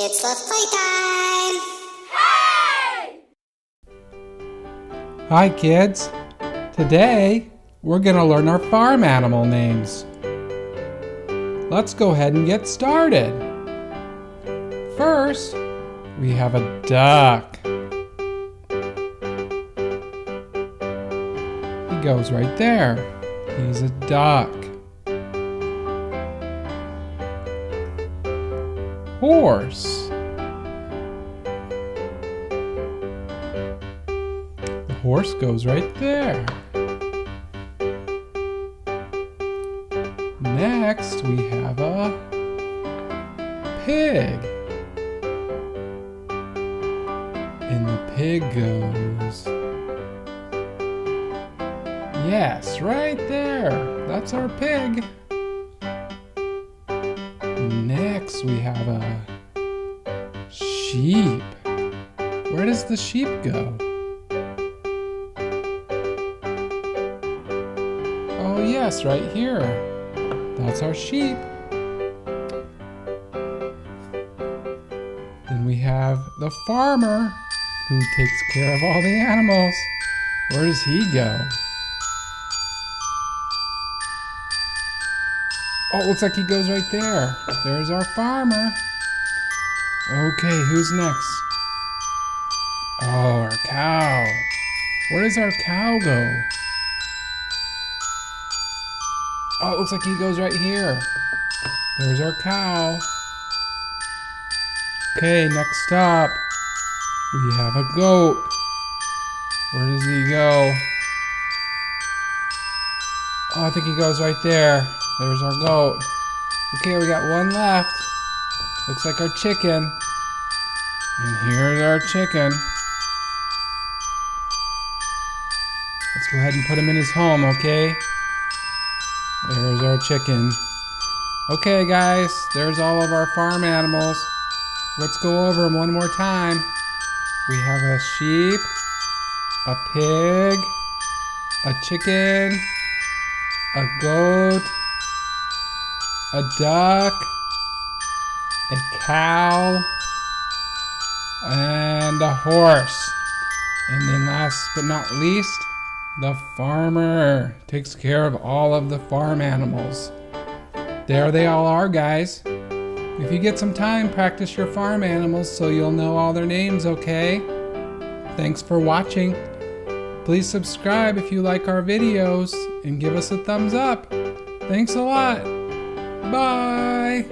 It's the Playtime! Hey! Hi kids! Today we're going to learn our farm animal names. Let's go ahead and get started. First, we have a duck. He goes right there. He's a duck. Horse. The horse goes right there. Next, we have a pig. And the pig goes... Yes, right there. That's our pig. Next, we have a sheep. Where does the sheep go? Oh, yes, right here. That's our sheep. Then we have the farmer who takes care of all the animals. Where does he go? Oh, it looks like he goes right there. There's our farmer. Okay, who's next? Oh, our cow. Where does our cow go? Oh, it looks like he goes right here. There's our cow. Okay, next up, we have a goat. Where does he go? Oh, I think he goes right there. There's our goat. Okay, we got one left. Looks like our chicken. And here's our chicken. Let's go ahead and put him in his home, okay? There's our chicken. Okay, guys, there's all of our farm animals. Let's go over them one more time. We have a sheep, a pig, a chicken, a goat, a duck, a cow, and a horse. And then last but not least, the farmer takes care of all of the farm animals. There they all are, guys. If you get some time, practice your farm animals so you'll know all their names, okay? Thanks for watching. Please subscribe if you like our videos and give us a thumbs up. Thanks a lot. Bye.